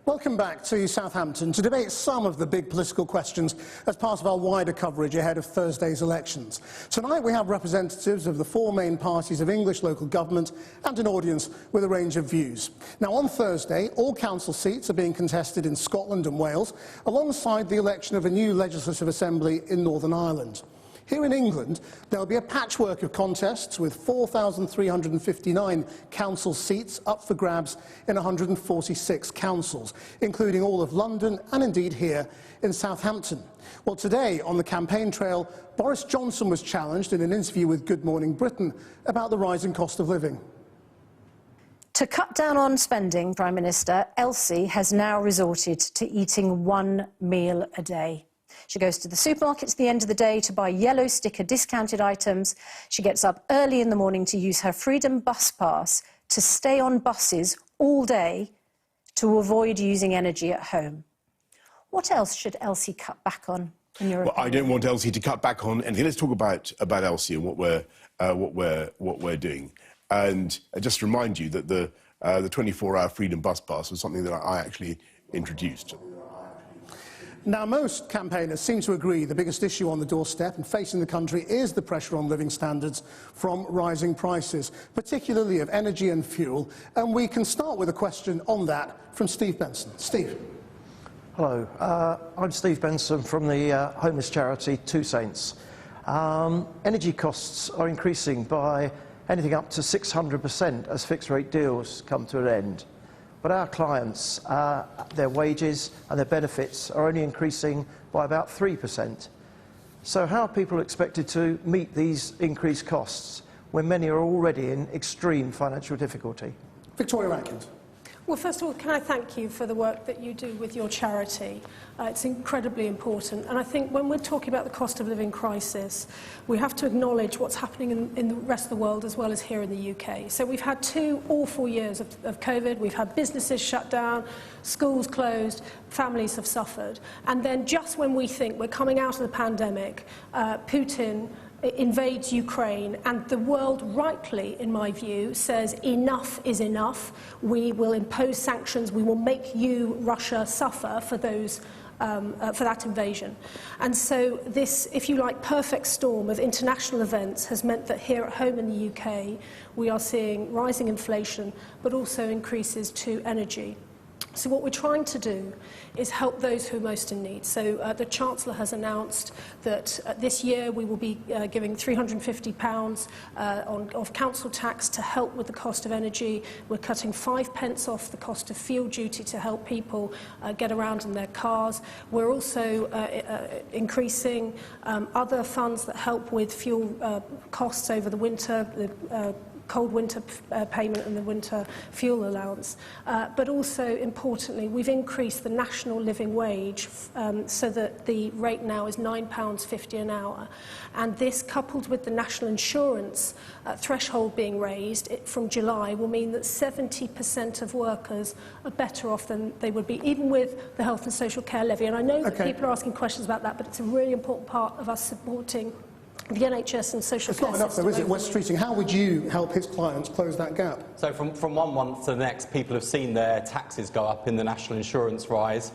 Welcome back to Southampton to debate some of the big political questions as part of our wider coverage ahead of Thursday's elections. Tonight we have representatives of the four main parties of English local government and an audience with a range of views. Now on Thursday, all council seats are being contested in Scotland and Wales, alongside the election of a new legislative assembly in Northern Ireland. Here in England, there'll be a patchwork of contests with 4,359 council seats up for grabs in 146 councils, including all of London and indeed here in Southampton. Well, today on the campaign trail, Boris Johnson was challenged in an interview with Good Morning Britain about the rising cost of living. To cut down on spending, Prime Minister, Elsie has now resorted to eating one meal a day. She goes to the supermarket at the end of the day to buy yellow sticker discounted items. She gets up early in the morning to use her Freedom bus pass to stay on buses all day to avoid using energy at home. What else should Elsie cut back on, in your opinion? I don't want Elsie to cut back on anything. Let's talk about Elsie and what we're doing. And just remind you that the 24-hour Freedom bus pass was something that I actually introduced. Now, most campaigners seem to agree the biggest issue on the doorstep and facing the country is the pressure on living standards from rising prices, particularly of energy and fuel. And we can start with a question on that from Steve Benson. Steve. Hello, I'm Steve Benson from the homeless charity Two Saints. Energy costs are increasing by anything up to 600% as fixed-rate deals come to an end. But our clients, their wages and their benefits are only increasing by about 3%. So how are people expected to meet these increased costs when many are already in extreme financial difficulty? Victoria Atkins. Well, first of all, can I thank you for the work that you do with your charity? It's incredibly important. And I think when we're talking about the cost of living crisis, we have to acknowledge what's happening in the rest of the world as well as here in the UK. So we've had 2 awful years of COVID. We've had businesses shut down, schools closed, families have suffered. And then just when we think we're coming out of the pandemic, Putin invades Ukraine, and the world rightly, in my view, says enough is enough. We will impose sanctions. We will make you, Russia, suffer for those for that invasion. And so this, if you like, perfect storm of international events has meant that here at home in the UK we are seeing rising inflation but also increases to energy. So what we're trying to do is help those who are most in need. So the Chancellor has announced that this year we will be giving £350 of council tax to help with the cost of energy. We're cutting 5 pence off the cost of fuel duty to help people get around in their cars. We're also increasing other funds that help with fuel costs over the winter, the cold winter payment and the winter fuel allowance. But also, importantly, we've increased the national living wage so that the rate now is £9.50 an hour. And this, coupled with the national insurance threshold being raised from July, will mean that 70% of workers are better off than they would be, even with the health and social care levy. And I know that people are asking questions about that, but it's a really important part of us supporting the NHS and social care system. It's not enough though, is it, West Streeting? How would you help his clients close that gap? So from 1 month to the next, people have seen their taxes go up in the national insurance rise,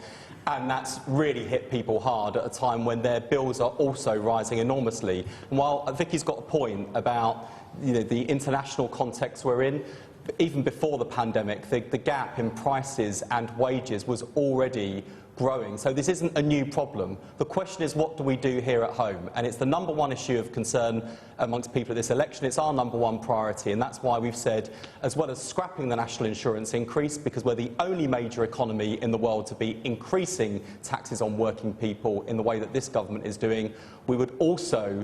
and that's really hit people hard at a time when their bills are also rising enormously. And while I think he's got a point about the international context we're in, even before the pandemic, the gap in prices and wages was already growing. So this isn't a new problem. The question is, what do we do here at home? And it's the #1 issue of concern amongst people at this election. It's our #1 priority, and that's why we've said, as well as scrapping the national insurance increase, because we're the only major economy in the world to be increasing taxes on working people in the way that this government is doing, we would also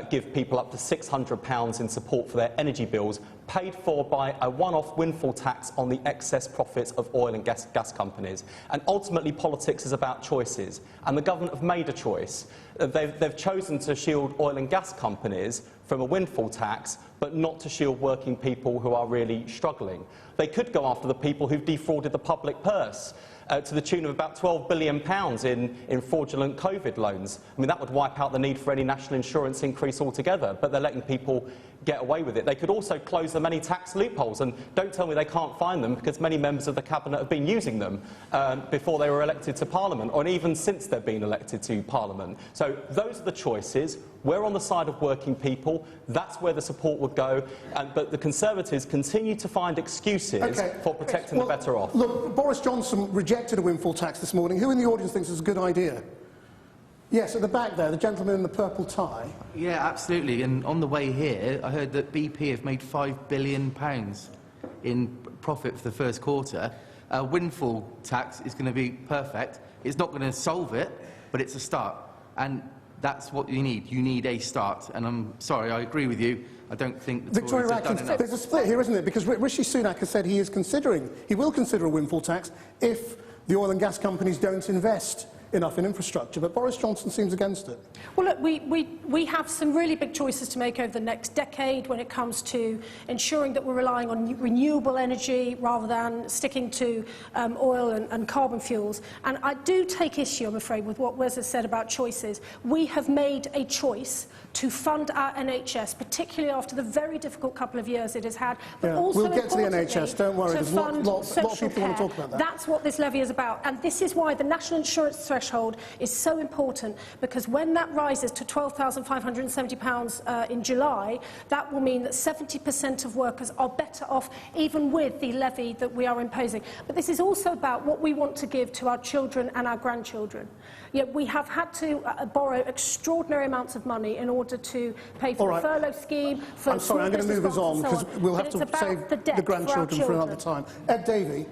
give people up to £600 in support for their energy bills, paid for by a one-off windfall tax on the excess profits of oil and gas companies. And ultimately, politics is about choices, and the government have made a choice. They've chosen to shield oil and gas companies from a windfall tax, but not to shield working people who are really struggling. They could go after the people who've defrauded the public purse, to the tune of about £12 billion in fraudulent COVID loans. I mean, that would wipe out the need for any national insurance increase altogether, but they're letting people get away with it. They could also close the many tax loopholes, and don't tell me they can't find them, because many members of the Cabinet have been using them before they were elected to Parliament, or even since they've been elected to Parliament. So those are the choices. We're on the side of working people. That's where the support would go. But the Conservatives continue to find excuses for protecting the better off. Look, Boris Johnson rejected a windfall tax this morning. Who in the audience thinks it's a good idea? Yes, at the back there, the gentleman in the purple tie. Yeah, absolutely. And on the way here, I heard that BP have made £5 billion in profit for the first quarter. A windfall tax is going to be perfect. It's not going to solve it, but it's a start. And that's what you need. You need a start. And I'm sorry, I agree with you. I don't think the Tories have done enough. There's a split here, isn't it? Because Rishi Sunak has said he will consider a windfall tax if the oil and gas companies don't invest enough in infrastructure, but Boris Johnson seems against it. Well, look, we have some really big choices to make over the next decade when it comes to ensuring that we're relying on renewable energy rather than sticking to oil and carbon fuels. And I do take issue, I'm afraid, with what Wes has said about choices. We have made a choice to fund our NHS, particularly after the very difficult couple of years it has had. But also we'll get to the NHS, don't worry, there's a lot of people want to talk about that. That's what this levy is about. And this is why the national insurance threshold is so important, because when that rises to £12,570 in July, that will mean that 70% of workers are better off, even with the levy that we are imposing. But this is also about what we want to give to our children and our grandchildren. Yet we have had to borrow extraordinary amounts of money in order to pay for the furlough scheme. I'm sorry, I'm going to move us on, because we'll have to save the grandchildren for another time. Ed Davey,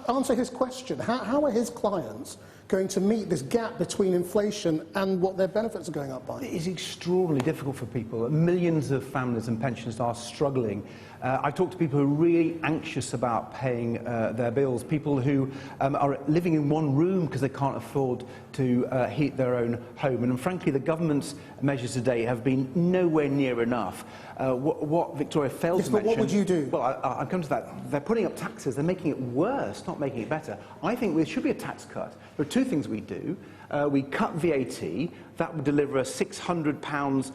answer his question. How are his clients going to meet this gap between inflation and what their benefits are going up by? It is extraordinarily difficult for people. Millions of families and pensioners are struggling. I've talked to people who are really anxious about paying their bills, people who are living in one room because they can't afford to heat their own home. And frankly, the government's measures today have been nowhere near enough. What Victoria failed to mention... But what would you do? Well, I'll come to that. They're putting up taxes. They're making it worse, not making it better. I think there should be a tax cut. There are two things we do. We cut VAT. That would deliver a £600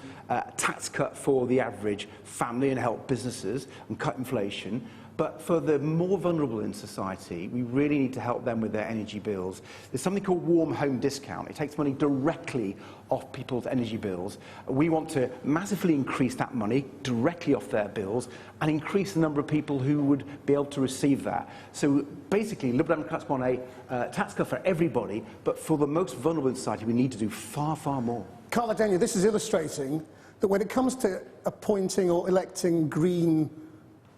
tax cut for the average family and help businesses and cut inflation. But for the more vulnerable in society, we really need to help them with their energy bills. There's something called warm home discount. It takes money directly off people's energy bills. We want to massively increase that money directly off their bills and increase the number of people who would be able to receive that. So basically, Liberal Democrats want a tax cut for everybody, but for the most vulnerable in society, we need to do far, far more. Carla Denyer, this is illustrating that when it comes to appointing or electing Green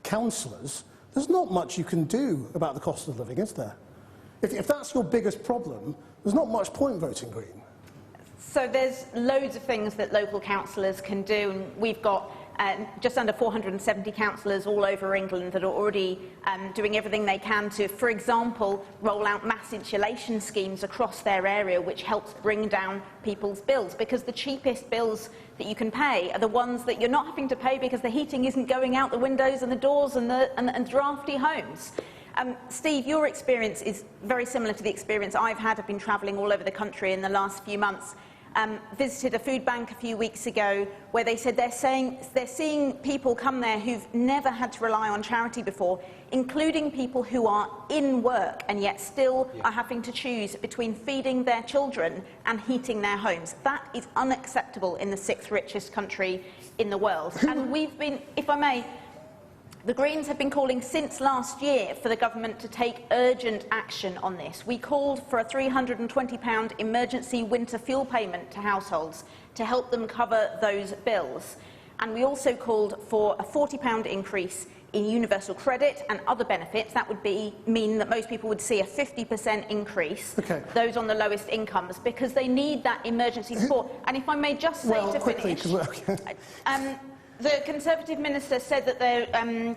councillors, there's not much you can do about the cost of living, is there? If that's your biggest problem, there's not much point voting Green. So there's loads of things that local councillors can do, and we've got just under 470 councillors all over England that are already doing everything they can to, for example, roll out mass insulation schemes across their area, which helps bring down people's bills, because the cheapest bills that you can pay are the ones that you're not having to pay because the heating isn't going out the windows and the doors and drafty homes. Steve, your experience is very similar to the experience I've had. I've been travelling all over the country in the last few months. Visited a food bank a few weeks ago where they said they're seeing people come there who've never had to rely on charity before, including people who are in work and yet still are having to choose between feeding their children and heating their homes. That is unacceptable in the 6th richest country in the world. And we've been, if I may, the Greens have been calling since last year for the government to take urgent action on this. We called for a £320 emergency winter fuel payment to households to help them cover those bills. And we also called for a £40 increase in universal credit and other benefits. That would mean that most people would see a 50% increase, those on the lowest incomes, because they need that emergency support. And if I may just say to finish, the Conservative minister said that they're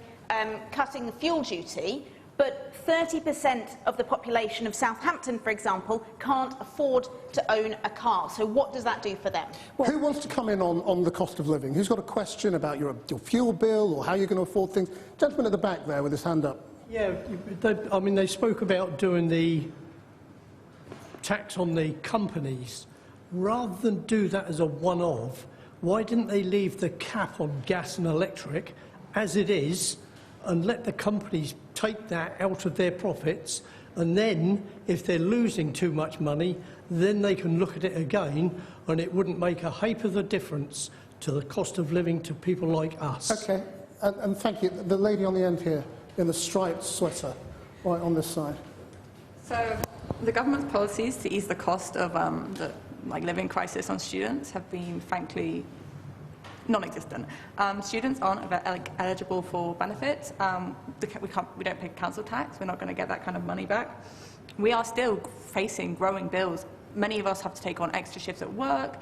cutting the fuel duty, but 30% of the population of Southampton, for example, can't afford to own a car. So what does that do for them? Well, who wants to come in on the cost of living? Who's got a question about your fuel bill or how you're going to afford things? Gentleman at the back there with his hand up. Yeah, they spoke about doing the tax on the companies. Rather than do that as a one-off, why didn't they leave the cap on gas and electric as it is and let the companies take that out of their profits, and then if they're losing too much money, then they can look at it again, and it wouldn't make a heap of the difference to the cost of living to people like us. OK, and thank you. The lady on the end here in the striped sweater, right on this side. So the government's policies to ease the cost of the living crisis on students have been, frankly, non-existent. Students aren't eligible for benefits. We don't pay council tax. We're not going to get that kind of money back. We are still facing growing bills. Many of us have to take on extra shifts at work.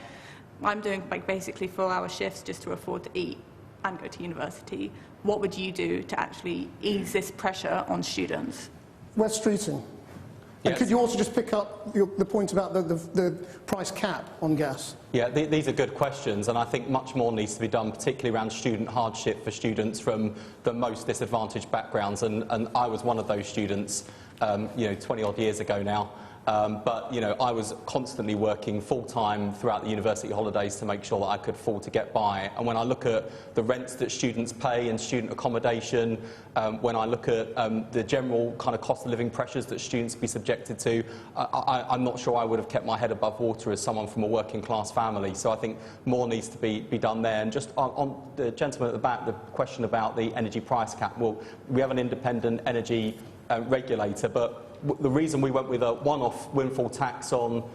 I'm doing basically 4-hour shifts just to afford to eat and go to university. What would you do to actually ease this pressure on students? We're streeting. And could you also just pick up the point about the price cap on gas? Yeah, these are good questions, and I think much more needs to be done, particularly around student hardship for students from the most disadvantaged backgrounds. And I was one of those students, 20-odd years ago now. But, I was constantly working full-time throughout the university holidays to make sure that I could afford to get by. And when I look at the rents that students pay and student accommodation, when I look at the general kind of cost of living pressures that students be subjected to, I'm not sure I would have kept my head above water as someone from a working-class family. So I think more needs to be done there. And just on the gentleman at the back, the question about the energy price cap, well, we have an independent energy regulator, but the reason we went with a one-off windfall tax on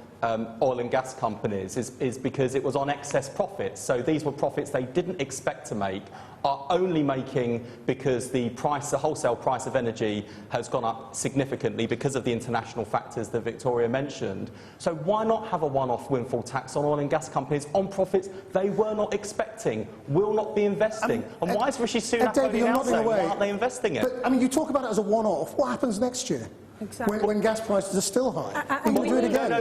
oil and gas companies is because it was on excess profits. So these were profits they didn't expect to make, are only making because the wholesale price of energy has gone up significantly because of the international factors that Victoria mentioned. So why not have a one-off windfall tax on oil and gas companies on profits they were not expecting, will not be investing? And why is Rishi Sunak voting out saying, why aren't they investing it? But, you talk about it as a one-off. What happens next year? Exactly. When gas prices are still high. And we'll do it again. No,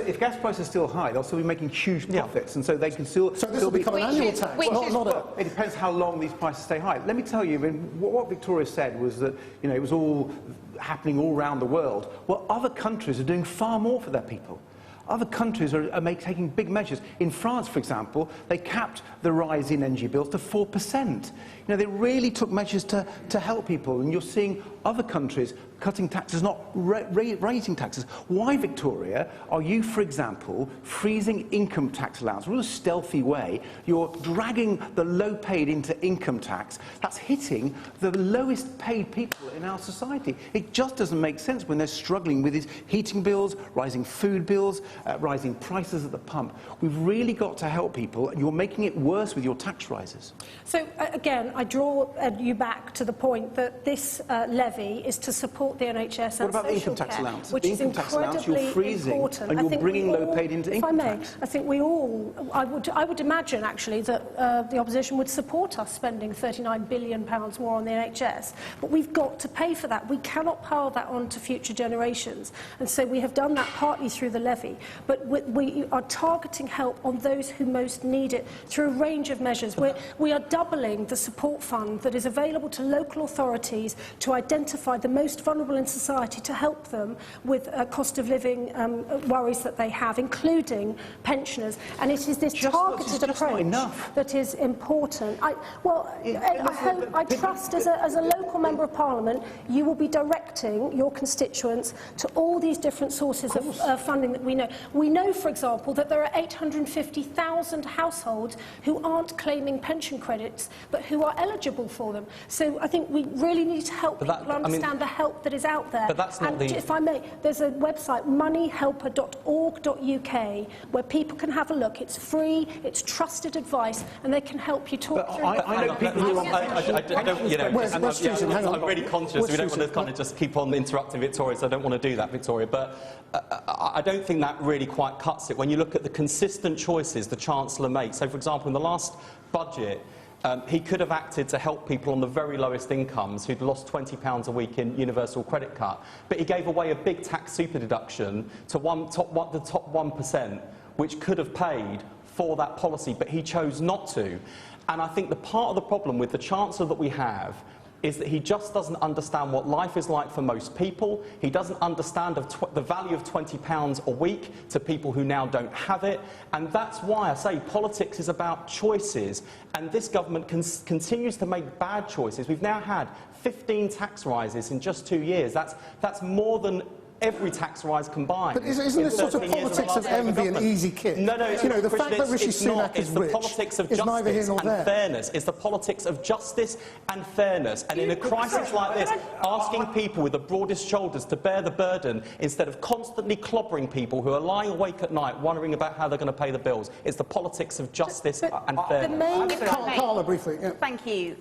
if gas prices are still high, they'll still be making huge profits, and so they can still... So this will become an annual tax, not a... It depends how long these prices stay high. Let me tell you, what Victoria said was that, it was all happening all around the world. Well, other countries are doing far more for their people. Other countries are taking big measures. In France, for example, they capped the rise in energy bills to 4%. They really took measures to help people, and you're seeing other countries cutting taxes, not raising taxes. Why, Victoria, are you, for example, freezing income tax allowance? In a stealthy way, you're dragging the low-paid into income tax. That's hitting the lowest-paid people in our society. It just doesn't make sense when they're struggling with these heating bills, rising food bills, rising prices at the pump. We've really got to help people, and you're making it worse with your tax rises. So, again, I draw you back to the point that this levy is to support the NHS and social care. What about the income tax allowance? Which is incredibly important. And you're bringing low-paid into income tax. I think we all... I would imagine, actually, that the opposition would support us spending £39 billion more on the NHS. But we've got to pay for that. We cannot pile that on to future generations. And so we have done that partly through the levy. But we are targeting help on those who most need it through a range of measures. We are doubling the support fund that is available to local authorities to identify the most vulnerable in society, to help them with cost of living worries that they have, including pensioners. And it is this targeted approach that is important. I trust as a local member of Parliament, you will be directing your constituents to all these different sources of funding that we know. We know, for example, that there are 850,000 households who aren't claiming pension credits, but who are eligible for them. So I think we really need to help people understand the help that is out there. But that's not if I may, there's a website, moneyhelper.org.uk, where people can have a look. It's free, it's trusted advice, and they can help you talk through. I know people who I'm really conscious we don't want to kind of just keep on interrupting Victoria, so I don't want to do that, Victoria. But I don't think that really quite cuts it. When you look at the consistent choices the Chancellor makes, so for example, in the last budget, he could have acted to help people on the very lowest incomes who'd lost £20 a week in universal credit cut, but he gave away a big tax super deduction to the top 1%, which could have paid for that policy, but he chose not to. And I think the part of the problem with the Chancellor that we have is that he just doesn't understand what life is like for most people. He doesn't understand the value of £20 a week to people who now don't have it. And that's why I say politics is about choices. And this government continues to make bad choices. We've now had 15 tax rises in just 2 years. That's more than every tax rise combined. But isn't this sort of politics of envy and easy kick? No, it's not, the fact that Rishi Sunak is rich the politics of is neither here justice nor and there. fairness. It's the politics of justice and fairness. And in a crisis like this, asking people with the broadest shoulders to bear the burden instead of constantly clobbering people who are lying awake at night wondering about how they're going to pay the bills. It's the politics of justice and fairness. Carla, briefly. Yeah. Thank you.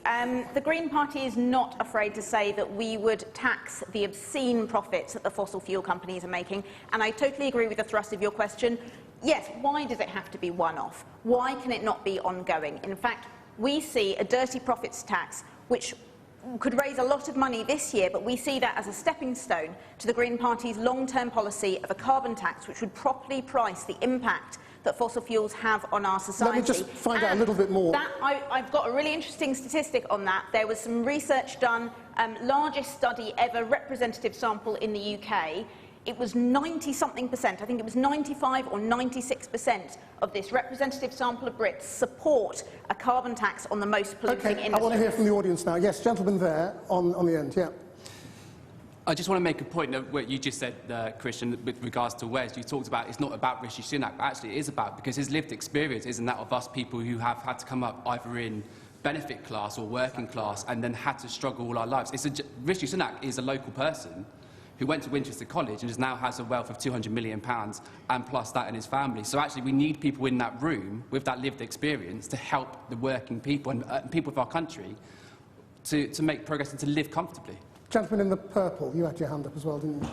The Green Party is not afraid to say that we would tax the obscene profits that the fossil fuel companies are making, and I totally agree with the thrust of your question. Yes, why does it have to be one-off? Why can it not be ongoing? In fact, we see a dirty profits tax which could raise a lot of money this year, but we see that as a stepping stone to the Green Party's long-term policy of a carbon tax which would properly price the impact that fossil fuels have on our society. Let me just find out a little bit more. I've got a really interesting statistic on that. There was some research done, largest study ever, representative sample in the UK. It was 90-something%, I think it was 95 or 96% of this representative sample of Brits support a carbon tax on the most polluting industries. I want to hear from the audience now. Yes, gentleman there on the end, yeah. I just want to make a point of what you just said, Christian, with regards to Wes. You talked about it's not about Rishi Sunak, but actually it is about, because his lived experience isn't that of us people who have had to come up either in benefit class or working class and then had to struggle all our lives. Rishi Sunak is a local person who went to Winchester College and now has a wealth of £200 million and plus that in his family. So actually we need people in that room with that lived experience to help the working people and people of our country to make progress and to live comfortably. Gentleman in the purple, you had your hand up as well, didn't you?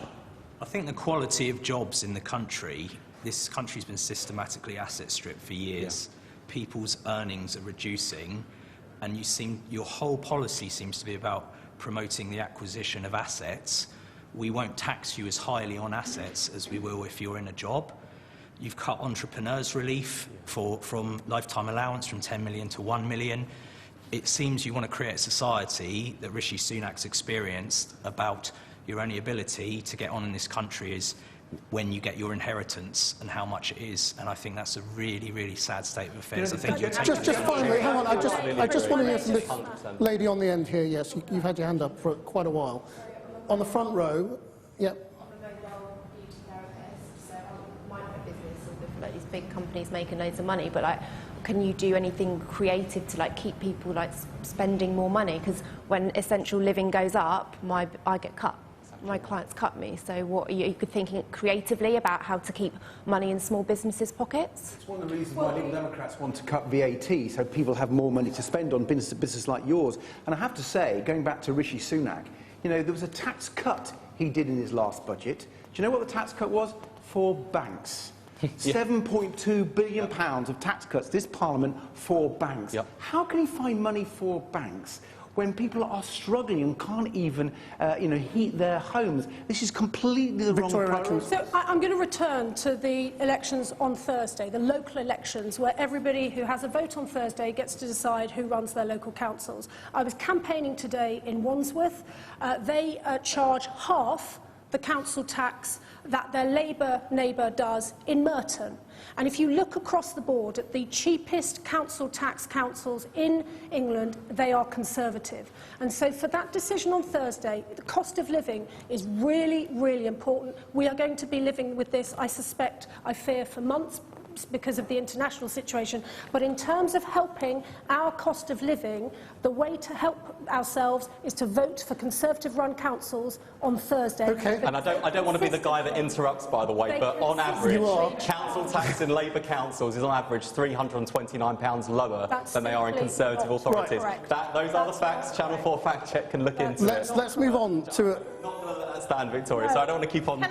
I think the quality of jobs in the country, this country's been systematically asset stripped for years. Yeah. People's earnings are reducing, and your whole policy seems to be about promoting the acquisition of assets. We won't tax you as highly on assets as we will if you're in a job. You've cut entrepreneurs' relief from lifetime allowance from 10 million to 1 million. It seems you want to create a society that Rishi Sunak's experienced about your only ability to get on in this country is when you get your inheritance and how much it is. And I think that's a really, really sad state of affairs. I think you're taking... Just finally, hang on, I just want to hear from this lady on the end here. Yes, you've had your hand up for quite a while. On the front row, yeah. These big companies making loads of money, but can you do anything creative to keep people spending more money? Because when essential living goes up, I get cut. My clients cut me. So what are you thinking creatively about how to keep money in small businesses' pockets? It's one of the reasons why Liberal Democrats want to cut VAT, so people have more money to spend on business like yours. And I have to say, going back to Rishi Sunak, there was a tax cut he did in his last budget. Do you know what the tax cut was? For banks. £7.2 billion of tax cuts this Parliament for banks. Yep. How can he find money for banks when people are struggling and can't even heat their homes? This is completely the wrong priority. So I'm going to return to the elections on Thursday, the local elections, where everybody who has a vote on Thursday gets to decide who runs their local councils. I was campaigning today in Wandsworth. They charge half the council tax that their Labour neighbour does in Merton. And if you look across the board at the cheapest council tax councils in England, they are Conservative. And so for that decision on Thursday, the cost of living is really, really important. We are going to be living with this, I fear, for months, because of the international situation. But in terms of helping our cost of living, the way to help ourselves is to vote for Conservative-run councils on Thursday. Okay. And I don't want to be the guy that interrupts, by the way, but on average, council tax in Labour councils is on average £329 lower than they are in Conservative authorities. Right. Those are the facts. Channel 4 Fact Check can look into it. Let's move on to... Not going to let that stand, Victoria, so I don't want to keep on...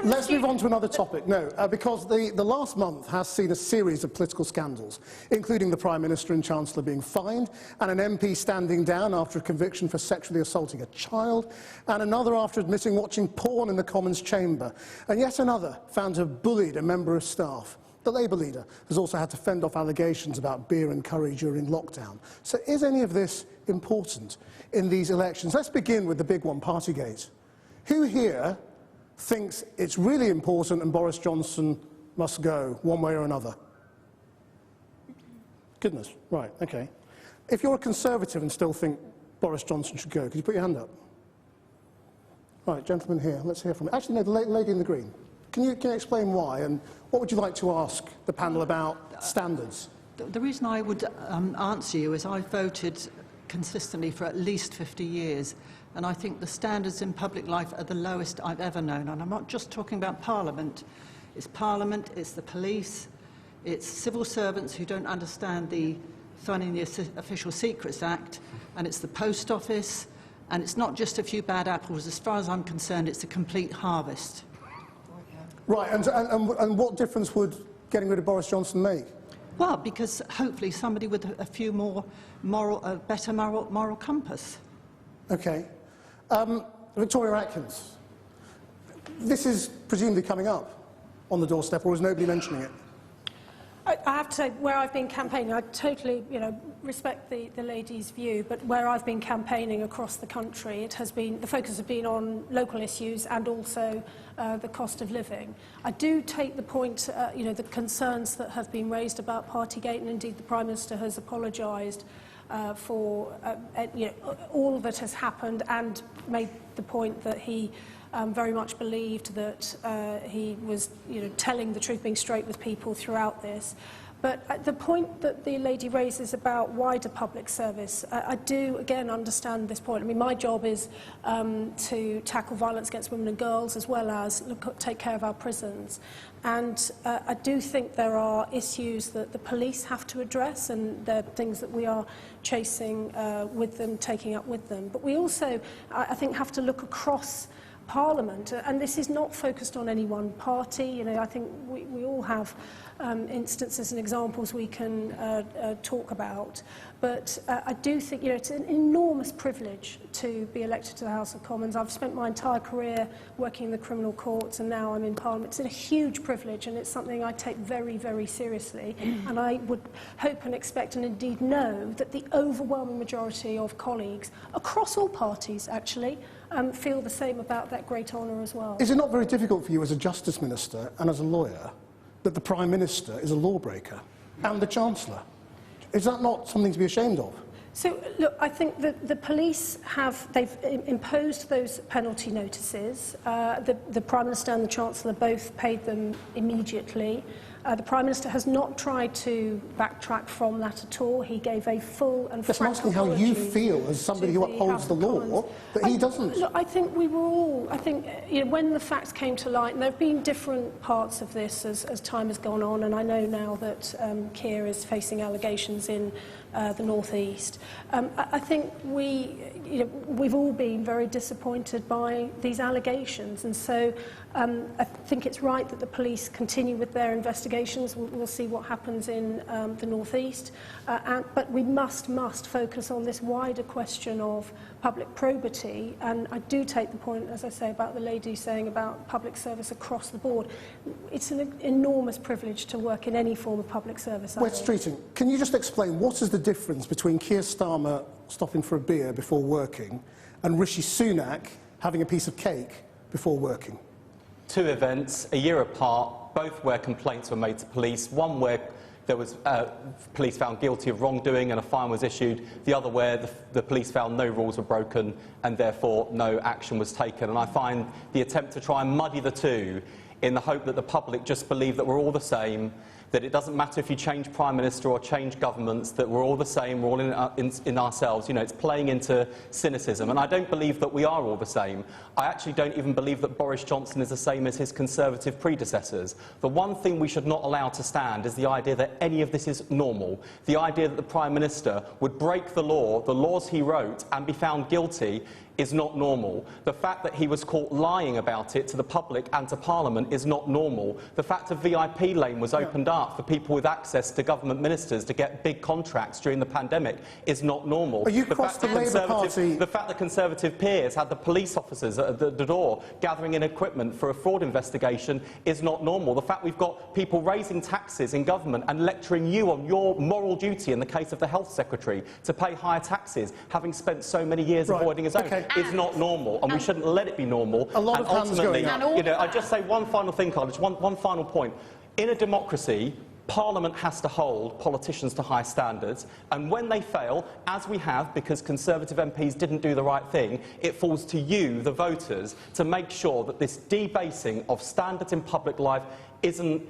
Let's move on to another topic. No, because the last month has seen a series of political scandals, including the Prime Minister and Chancellor being fined, and an MP standing down after a conviction for sexually assaulting a child, and another after admitting watching porn in the Commons chamber, and yet another found to have bullied a member of staff. The Labour leader has also had to fend off allegations about beer and curry during lockdown. So is any of this important in these elections? Let's begin with the big one, Partygate. Who here thinks it's really important and Boris Johnson must go one way or another? Goodness, right, okay. If you're a Conservative and still think Boris Johnson should go, could you put your hand up? Right, gentleman here, let's hear from you. Actually, no, the lady in the green. Can you explain why, and what would you like to ask the panel about standards? The reason I would answer you is I've voted consistently for at least 50 years, and I think the standards in public life are the lowest I've ever known. And I'm not just talking about Parliament, it's the police, it's civil servants who don't understand the Funding the Official Secrets Act, and it's the post office, and it's not just a few bad apples. As far as I'm concerned, it's a complete harvest. Right, and what difference would getting rid of Boris Johnson make? Well, because hopefully somebody with a few more better moral compass. Okay. Victoria Atkins, this is presumably coming up on the doorstep, or is nobody mentioning it? I have to say, where I've been campaigning, I totally, respect the lady's view, but where I've been campaigning across the country, the focus has been on local issues and also the cost of living. I do take the point, the concerns that have been raised about Partygate, and indeed the Prime Minister has apologised for all that has happened and made the point that he very much believed that he was telling the truth, being straight with people throughout this. But the point that the lady raises about wider public service, I do, again, understand this point. I mean, my job is to tackle violence against women and girls, as well as take care of our prisons. And I do think there are issues that the police have to address, and there are things that we are chasing with them, taking up with them. But we also, I think, have to look across Parliament, and this is not focused on any one party. I think we all have instances and examples we can talk about, but I do think it's an enormous privilege to be elected to the House of Commons. I've spent my entire career working in the criminal courts, and now I'm in Parliament. It's a huge privilege, and it's something I take very, very seriously, and I would hope and expect and indeed know that the overwhelming majority of colleagues across all parties actually feel the same about that great honour as well. Is it not very difficult for you as a Justice Minister and as a lawyer that the Prime Minister is a lawbreaker and the Chancellor? Is that not something to be ashamed of? So, look, I think that the police they've imposed those penalty notices. The Prime Minister and the Chancellor both paid them immediately. The Prime Minister has not tried to backtrack from that at all. He gave a full and frank apology. I'm asking how you feel as somebody who upholds the law that he doesn't. Look, I think we were all, when the facts came to light, and there have been different parts of this as time has gone on, and I know now that Keir is facing allegations in the North East. I think we've all been very disappointed by these allegations, and so I think it's right that the police continue with their investigations. We'll see what happens in the North East, but we must focus on this wider question of public probity, and I do take the point, as I say, about the lady saying about public service across the board. It's an enormous privilege to work in any form of public service. Wet Streeting, can you just explain what is the difference between Keir Starmer stopping for a beer before working and Rishi Sunak having a piece of cake before working? Two events, a year apart, both where complaints were made to police. One where there was police found guilty of wrongdoing and a fine was issued. The other where the police found no rules were broken and therefore no action was taken. And I find the attempt to try and muddy the two in the hope that the public just believe that we're all the same, that it doesn't matter if you change Prime Minister or change governments, that we're all the same, we're all in ourselves. It's playing into cynicism. And I don't believe that we are all the same. I actually don't even believe that Boris Johnson is the same as his Conservative predecessors. The one thing we should not allow to stand is the idea that any of this is normal. The idea that the Prime Minister would break the laws he wrote, and be found guilty is not normal. The fact that he was caught lying about it to the public and to Parliament is not normal. The fact a VIP lane was opened up enough for people with access to government ministers to get big contracts during the pandemic is not normal. Are you across the Labour Party? The fact that Conservative peers had the police officers at the door gathering in equipment for a fraud investigation is not normal. The fact we've got people raising taxes in government and lecturing you on your moral duty in the case of the Health Secretary to pay higher taxes, having spent so many years avoiding his own, is not normal, and we shouldn't let it be normal. A lot and of hands ultimately, going up. you know, I'd just say one final thing, Carl, just one final point. In a democracy, Parliament has to hold politicians to high standards, and when they fail, as we have because Conservative MPs didn't do the right thing, it falls to you, the voters, to make sure that this debasing of standards in public life isn't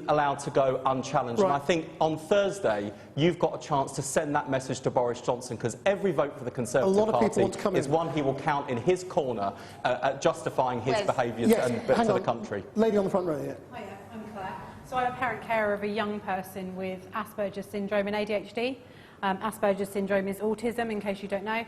allowed to go unchallenged. Right. And I think on Thursday, you've got a chance to send that message to Boris Johnson, because every vote for the Conservative Party is one he will count in his corner at justifying his behaviours to the country. Lady on the front row here. Hiya, I'm Claire. So I'm a parent carer of a young person with Asperger's syndrome and ADHD. Asperger's syndrome is autism, in case you don't know.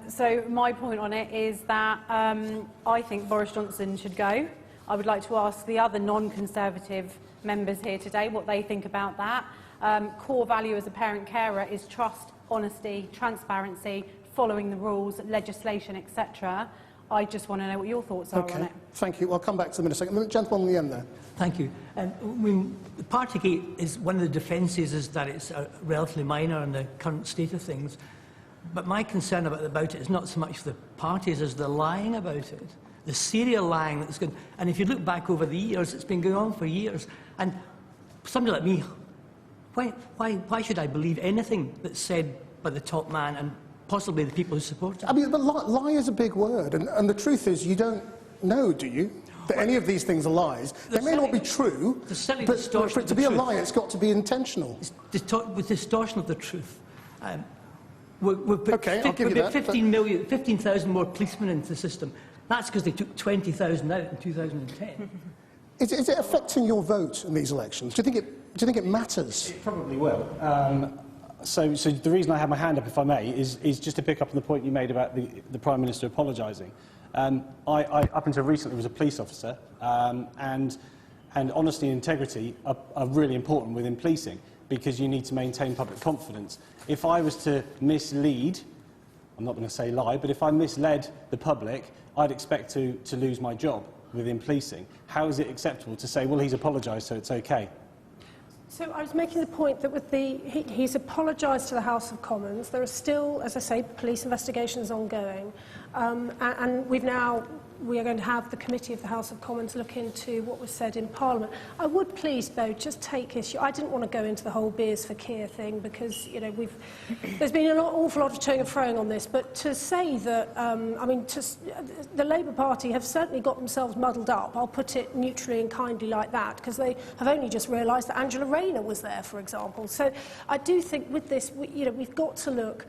So my point on it is that I think Boris Johnson should go. I would like to ask the other non-Conservative members here today what they think about that. Core value as a parent carer is trust, honesty, transparency, following the rules, legislation, etc. I just want to know what your thoughts are on it. Thank you. I'll come back to them in a second. The gentleman on the end there. Thank you. Partygate is one of the defences is that it's relatively minor in the current state of things. But my concern about it is not so much the parties as the lying about it. The serial lying that's going. And if you look back over the years, it's been going on for years. And somebody like me, why should I believe anything that's said by the top man and possibly the people who support him? I mean, but lie is a big word, and the truth is you don't know, do you, that any of these things are lies? They may not be true, but for it to be a lie, it's got to be intentional. With distortion of the truth. We've put, I'll give you that. 15,000 more policemen into the system. That's because they took 20,000 out in 2010. Is it affecting your vote in these elections? Do you think it matters? It probably will. So the reason I have my hand up, if I may, is just to pick up on the point you made about the Prime Minister apologising. I, up until recently, was a police officer, and honesty and integrity are really important within policing because you need to maintain public confidence. If I was to mislead, I'm not going to say lie, but if I misled the public, I'd expect to lose my job within policing. How is it acceptable to say, well, he's apologised, so it's okay? So I was making the point that with he's apologised to the House of Commons. There are still, as I say, police investigations ongoing, and we are going to have the committee of the House of Commons look into what was said in Parliament. I would please, though, just take issue. I didn't want to go into the whole beers for Keir thing because, you know, there's been an awful lot of toing and froing on this. But to say that, the Labour Party have certainly got themselves muddled up. I'll put it neutrally and kindly like that, because they have only just realised that Angela Rayner was there, for example. So I do think with this, we've got to look.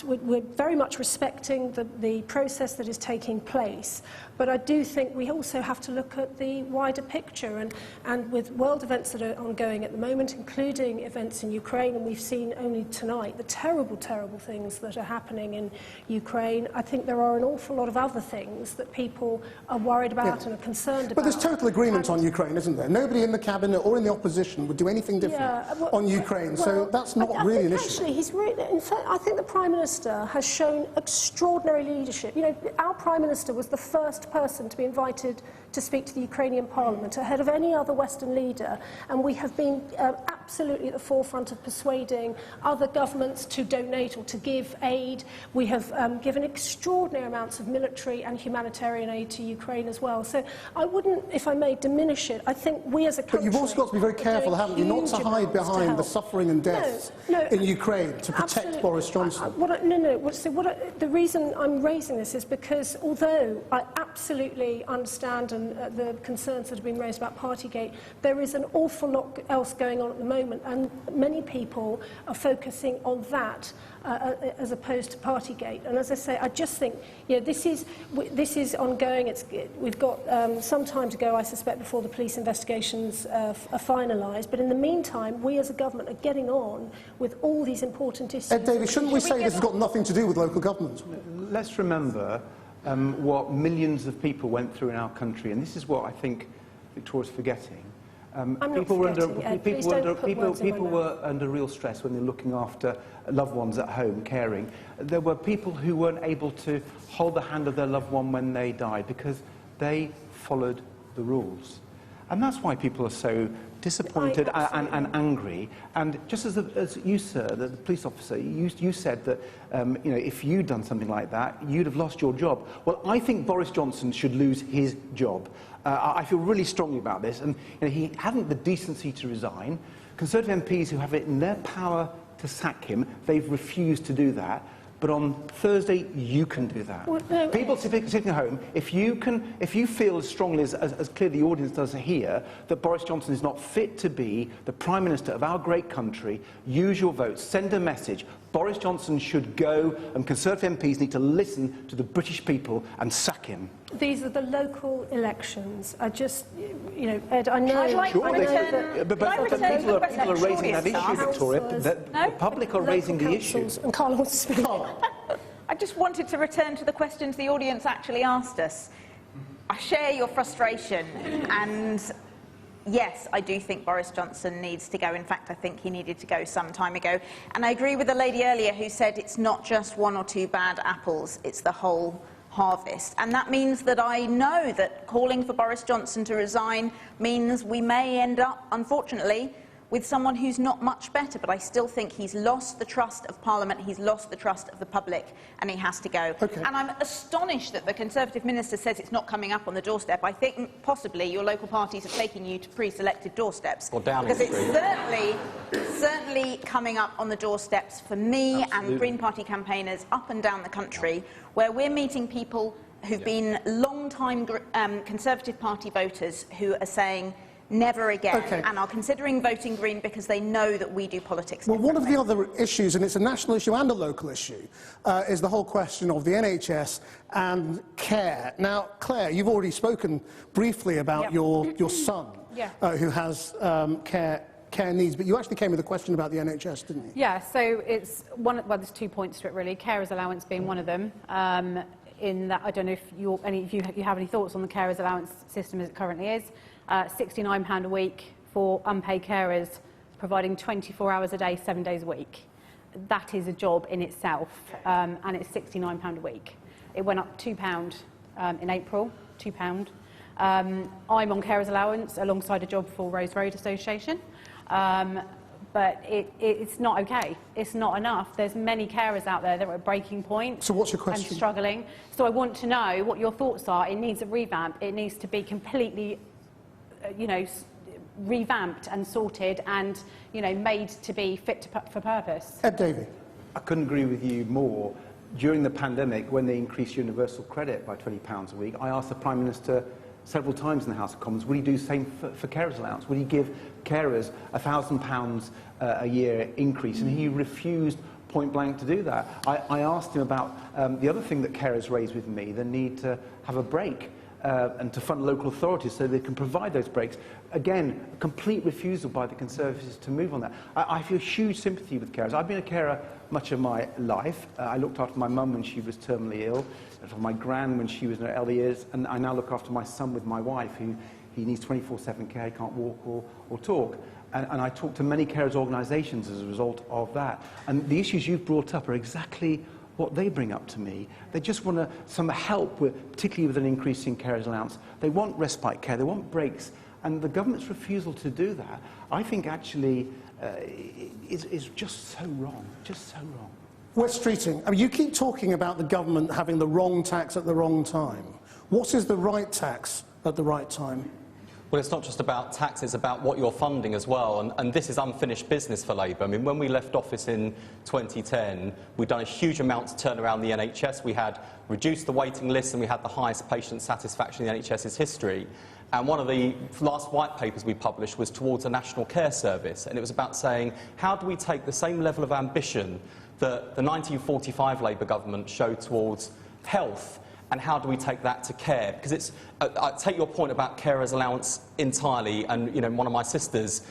We're very much respecting the process that is taking place, but I do think we also have to look at the wider picture, and with world events that are ongoing at the moment, including events in Ukraine, and we've seen only tonight the terrible, terrible things that are happening in Ukraine. I think there are an awful lot of other things that people are worried about and are concerned about. But there's total agreement on Ukraine, isn't there? Nobody in the cabinet or in the opposition would do anything different on Ukraine, so that's not really an issue. Actually, he's really, in fact, I think the Prime Minister has shown extraordinary leadership. You know, our Prime Minister was the first person to be invited to speak to the Ukrainian Parliament ahead of any other Western leader, and we have been absolutely at the forefront of persuading other governments to donate or to give aid. We have given extraordinary amounts of military and humanitarian aid to Ukraine as well. So I wouldn't, if I may, diminish it. I think we as a country... But you've also got to be very careful, haven't you, not to hide behind the suffering and deaths in Ukraine to protect Boris Johnson. The reason I'm raising this is because although I absolutely understand the concerns that have been raised about Partygate, there is an awful lot else going on at the moment, and many people are focusing on that as opposed to Partygate. And as I say, I just think this is ongoing. We've got some time to go, I suspect, before the police investigations are finalised. But in the meantime, we as a government are getting on with all these important issues. Ed Davies, shouldn't we say this has got nothing to do with local government? Let's remember what millions of people went through in our country, and this is what I think Victoria's forgetting. People were under real stress when they were looking after loved ones at home, caring. There were people who weren't able to hold the hand of their loved one when they died because they followed the rules. And that's why people are so disappointed and angry. And just as you, sir, the police officer, you said that you know, if you'd done something like that, you'd have lost your job. Well, I think Boris Johnson should lose his job. I feel really strongly about this. And you know, he hadn't the decency to resign. Conservative MPs who have it in their power to sack him, they've refused to do that. But on Thursday, you can do that. Well, no, people sitting at home, if you feel as strongly as clearly the audience does here, that Boris Johnson is not fit to be the Prime Minister of our great country, use your votes, send a message. Boris Johnson should go, and Conservative MPs need to listen to the British people and sack him. These are the local elections. I just, you know, Ed, I know... People are raising that issue, Victoria. The public are raising the issue. And Carla wants to speak. I just wanted to return to the questions the audience actually asked us. I share your frustration, and yes, I do think Boris Johnson needs to go. In fact, I think he needed to go some time ago. And I agree with the lady earlier who said it's not just one or two bad apples, it's the whole harvest. And that means that I know that calling for Boris Johnson to resign means we may end up, unfortunately, with someone who's not much better, but I still think he's lost the trust of Parliament, he's lost the trust of the public, and he has to go. Okay. And I'm astonished that the Conservative Minister says it's not coming up on the doorstep. I think possibly your local parties are taking you to pre-selected doorsteps. Or Downing because Street. it's certainly coming up on the doorsteps for me and Green Party campaigners up and down the country, where we're meeting people who've been long-time Conservative Party voters who are saying, never again, and are considering voting Green because they know that we do politics differently. Well, one of the other issues, and it's a national issue and a local issue, is the whole question of the NHS and care. Now, Claire, you've already spoken briefly about your son, who has care needs, but you actually came with a question about the NHS, didn't you? Yeah, so it's well, there's 2 points to it, really. Carers allowance being one of them. In that, I don't know if you have any thoughts on the carers allowance system as it currently is. £69 a week for unpaid carers, providing 24 hours a day, 7 days a week. That is a job in itself, and it's £69 a week. It went up £2 in April, £2. I'm on carers allowance alongside a job for Rose Road Association, but it's not okay. It's not enough. There's many carers out there that are at breaking point. So what's your question? And struggling. So I want to know what your thoughts are. It needs a revamp. It needs to be completely revamped and sorted and, made to be fit for purpose. Ed Davey. I couldn't agree with you more. During the pandemic, when they increased universal credit by £20 a week, I asked the Prime Minister several times in the House of Commons, would he do the same for carers allowance? Would he give carers £1,000 a year increase? And he refused point blank to do that. I asked him about the other thing that carers raised with me, the need to have a break. And to fund local authorities so they can provide those breaks. Again, a complete refusal by the Conservatives to move on that. I feel huge sympathy with carers. I've been a carer much of my life. I looked after my mum when she was terminally ill, for my gran when she was in her early years, and I now look after my son with my wife, who he needs 24/7 care, he can't walk or talk. And I talk to many carers organisations as a result of that. And the issues you've brought up are exactly what they bring up to me. They just want some help, particularly with an increase in carers allowance. They want respite care, they want breaks, and the government's refusal to do that, I think actually is just so wrong, Wes Streeting, I mean, you keep talking about the government having the wrong tax at the wrong time. What is the right tax at the right time? Well, it's not just about tax, it's about what you're funding as well, and this is unfinished business for Labour. I mean, when we left office in 2010, we'd done a huge amount to turn around the NHS. We had reduced the waiting list and we had the highest patient satisfaction in the NHS's history. And one of the last white papers we published was towards a national care service, and it was about saying, how do we take the same level of ambition that the 1945 Labour government showed towards health, and how do we take that to care? Because it's, I take your point about carers allowance entirely, and one of my sisters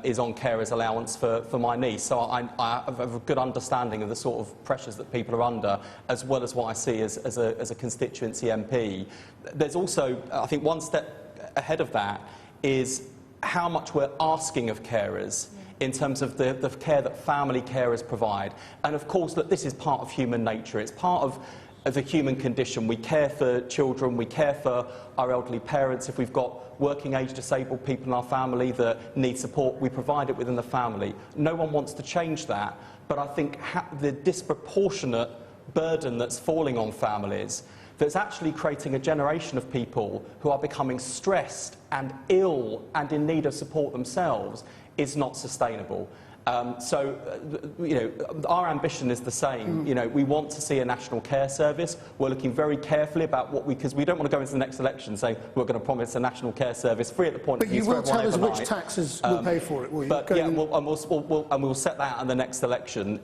is on carers allowance for my niece, so I have a good understanding of the sort of pressures that people are under, as well as what I see as a constituency MP. There's also, I think, one step ahead of that is how much we're asking of carers in terms of the care that family carers provide. And of course, look, this is part of human nature. It's part of the human condition. We care for children, we care for our elderly parents. If we've got working age disabled people in our family that need support, we provide it within the family. No one wants to change that, but I think the disproportionate burden that's falling on families, that's actually creating a generation of people who are becoming stressed and ill and in need of support themselves, is not sustainable. You know, our ambition is the same. You know, we want to see a national care service. We're looking very carefully about because we don't want to go into the next election saying we're going to promise a national care service free at the point of use for everyone overnight. But you will tell us which taxes will pay for it, will you? But yeah, we'll set that out in the next election,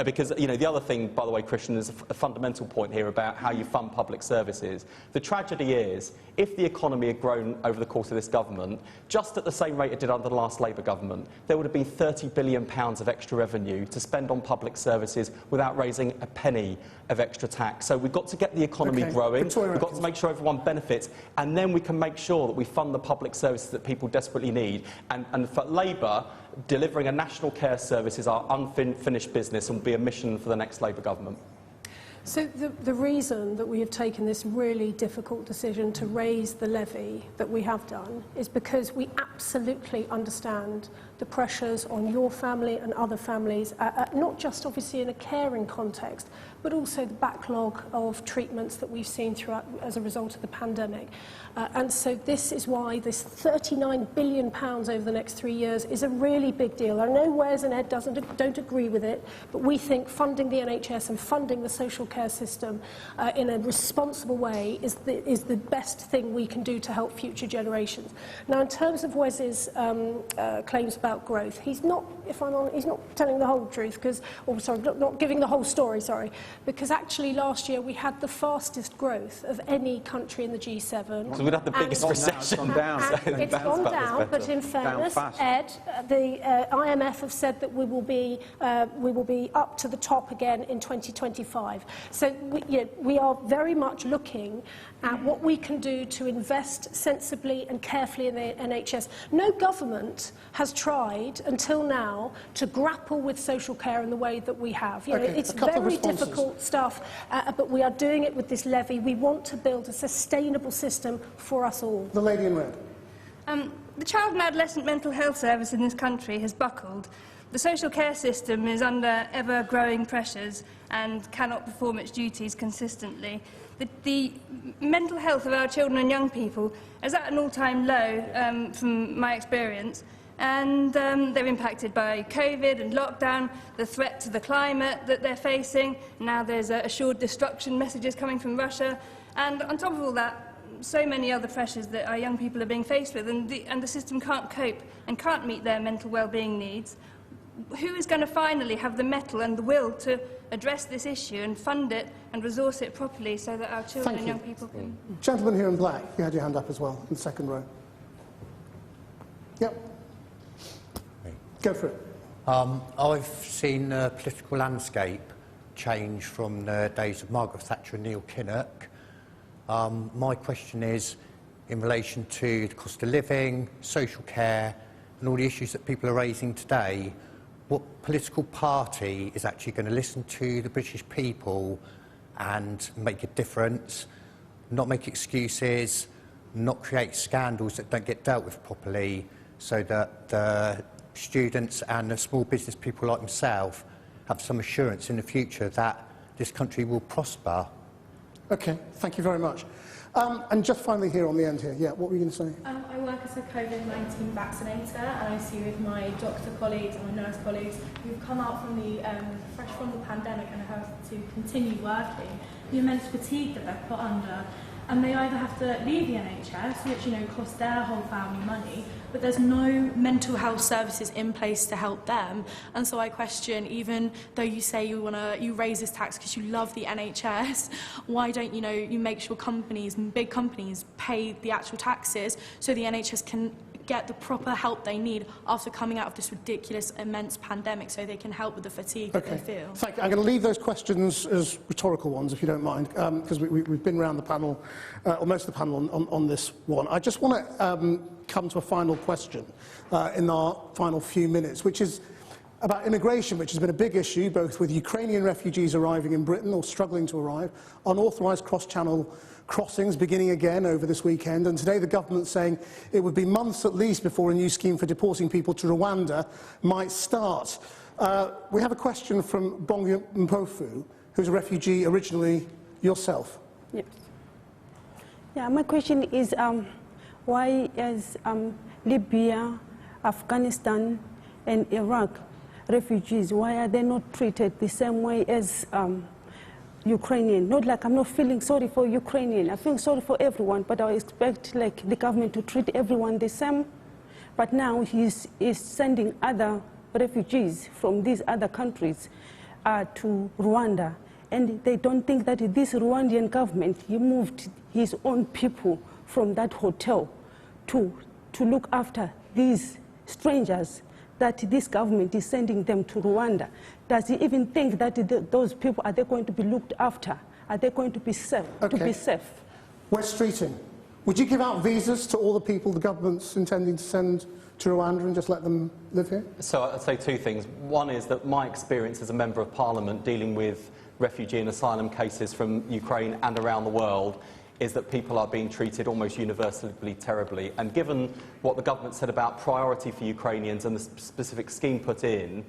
because, you know, the other thing, by the way, Christian, is a fundamental point here about how you fund public services. The tragedy is, if the economy had grown over the course of this government, just at the same rate it did under the last Labour government, there would have been £30 billion of extra revenue to spend on public services without raising a penny of extra tax. So we've got to get the economy growing, we've got to make sure everyone benefits, and then we can make sure that we fund the public services that people desperately need. And for Labour, delivering a national care service is our unfinished business and will be a mission for the next Labour government. So the reason that we have taken this really difficult decision to raise the levy that we have done is because we absolutely understand the pressures on your family and other families, not just obviously in a caring context, but also the backlog of treatments that we've seen throughout as a result of the pandemic. And so this is why this £39 billion over the next 3 years is a really big deal. I know Wes and Ed don't agree with it, but we think funding the NHS and funding the social care system in a responsible way is the best thing we can do to help future generations. Now, in terms of Wes's claims about growth, he's not, if I'm honest, he's not telling the whole truth, not giving the whole story, sorry, because actually last year we had the fastest growth of any country in the G7. So we'd have the biggest recession. It's gone down, but in fairness, Ed, the IMF have said that we will be up to the top again in 2025. So we are very much looking at what we can do to invest sensibly and carefully in the NHS. No government has tried until now to grapple with social care in the way that we have. You know, it's very difficult stuff, but we are doing it with this levy. We want to build a sustainable system for us all. The lady in red. The child and adolescent mental health service in this country has buckled. The social care system is under ever-growing pressures and cannot perform its duties consistently. The mental health of our children and young people is at an all-time low from my experience, and they're impacted by COVID and lockdown, the threat to the climate that they're facing. Now there's assured destruction messages coming from Russia, and on top of all that, so many other pressures that our young people are being faced with, and the system can't cope and can't meet their mental well-being needs. Who is going to finally have the mettle and the will to address this issue and fund it and resource it properly so that our children and young people can... Gentleman here in black, you had your hand up as well, in the second row. Yep. Go for it. I've seen the political landscape change from the days of Margaret Thatcher and Neil Kinnock. My question is, in relation to the cost of living, social care, and all the issues that people are raising today, what political party is actually going to listen to the British people and make a difference, not make excuses, not create scandals that don't get dealt with properly, so that the students and the small business people like myself have some assurance in the future that this country will prosper? Okay, thank you very much. And just finally here on the end here, yeah, what were you going to say? I work as a COVID-19 vaccinator, and I see with my doctor colleagues and my nurse colleagues who've come out from fresh from the pandemic and have to continue working, the immense fatigue that they're put under. And they either have to leave the NHS, which, you know, costs their whole family money, but there's no mental health services in place to help them. And so I question, even though you say you raise this tax because you love the NHS, why don't you make sure companies, big companies, pay the actual taxes so the NHS can get the proper help they need after coming out of this ridiculous, immense pandemic, so they can help with the fatigue that they feel. Thank you. I'm going to leave those questions as rhetorical ones, if you don't mind, because we've been around the panel, or most of the panel, on this one. I just want to come to a final question in our final few minutes, which is about immigration, which has been a big issue, both with Ukrainian refugees arriving in Britain or struggling to arrive, unauthorised cross-channel crossings beginning again over this weekend, and today the government saying it would be months at least before a new scheme for deporting people to Rwanda might start. We have a question from Bongi Mpofu, who's a refugee originally yourself. Yes. Yeah, my question is why is Libya, Afghanistan and Iraq refugees, why are they not treated the same way as Ukrainian? Not like I'm not feeling sorry for Ukrainian, I feel sorry for everyone, but I expect like the government to treat everyone the same. But now he's sending other refugees from these other countries to Rwanda, and they don't think that this Rwandan government, he moved his own people from that hotel to look after these strangers that this government is sending them to Rwanda. Does he even think that those people, are they going to be looked after? Are they going to be safe? Okay. To be safe? West Streeting, would you give out visas to all the people the government's intending to send to Rwanda and just let them live here? So I'd say two things. One is that my experience as a Member of Parliament dealing with refugee and asylum cases from Ukraine and around the world is that people are being treated almost universally terribly. And given what the government said about priority for Ukrainians and the specific scheme put in,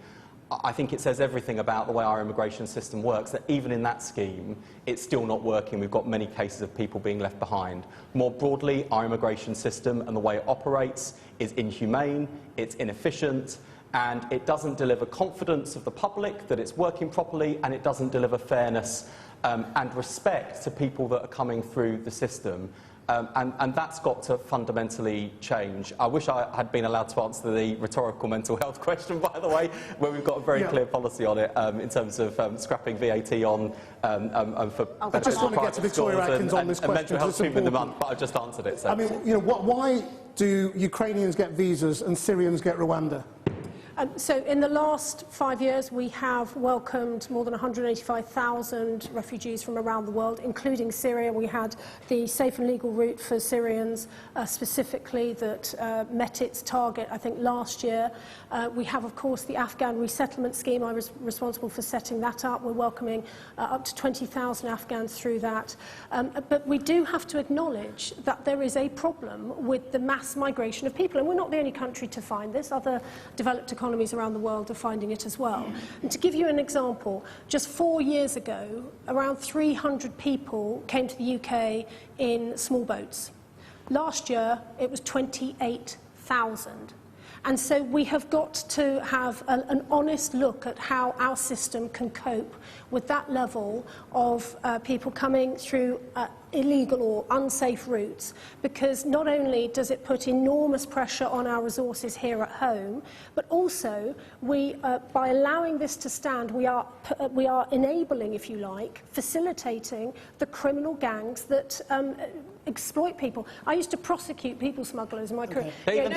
I think it says everything about the way our immigration system works, that even in that scheme, it's still not working. We've got many cases of people being left behind. More broadly, our immigration system and the way it operates is inhumane, it's inefficient, and it doesn't deliver confidence of the public that it's working properly, and it doesn't deliver fairness and respect to people that are coming through the system. And that's got to fundamentally change. I wish I had been allowed to answer the rhetorical mental health question, by the way, where we've got a very clear policy on it in terms of scrapping VAT on for I just want to get to Victoria Atkins on this question. Mental health treatment in the month, but I've just answered it. So. I mean, you know, why do Ukrainians get visas and Syrians get Rwanda? So in the last 5 years, we have welcomed more than 185,000 refugees from around the world, including Syria. We had the safe and legal route for Syrians specifically that met its target, I think, last year. We have, of course, the Afghan resettlement scheme. I was responsible for setting that up. We're welcoming up to 20,000 Afghans through that. But we do have to acknowledge that there is a problem with the mass migration of people. And we're not the only country to find this. Other developed economies around the world are finding it as well. And to give you an example, just 4 years ago, around 300 people came to the UK in small boats. Last year, it was 28,000. And so we have got to have an honest look at how our system can cope with that level of people coming through illegal or unsafe routes, because not only does it put enormous pressure on our resources here at home, but also by allowing this to stand, we are enabling, if you like, facilitating the criminal gangs that exploit people. I used to prosecute people smugglers in my career. Even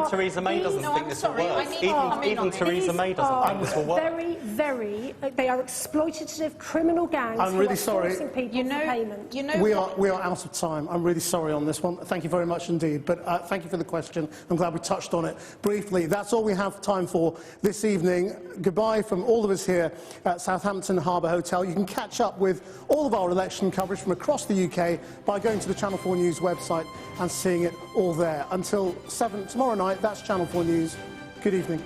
Theresa May doesn't think this will work. Even Theresa May doesn't think this will work. They are exploitative criminal gangs. I'm really who are sorry. forcing people for payment. We are out of time. I'm really sorry on this one. Thank you very much indeed. But thank you for the question. I'm glad we touched on it briefly. That's all we have time for this evening. Goodbye from all of us here at Southampton Harbour Hotel. You can catch up with all of our election coverage from across the UK by going to the Channel 4 News website and seeing it all there. Until 7 tomorrow night, that's Channel 4 News. Good evening.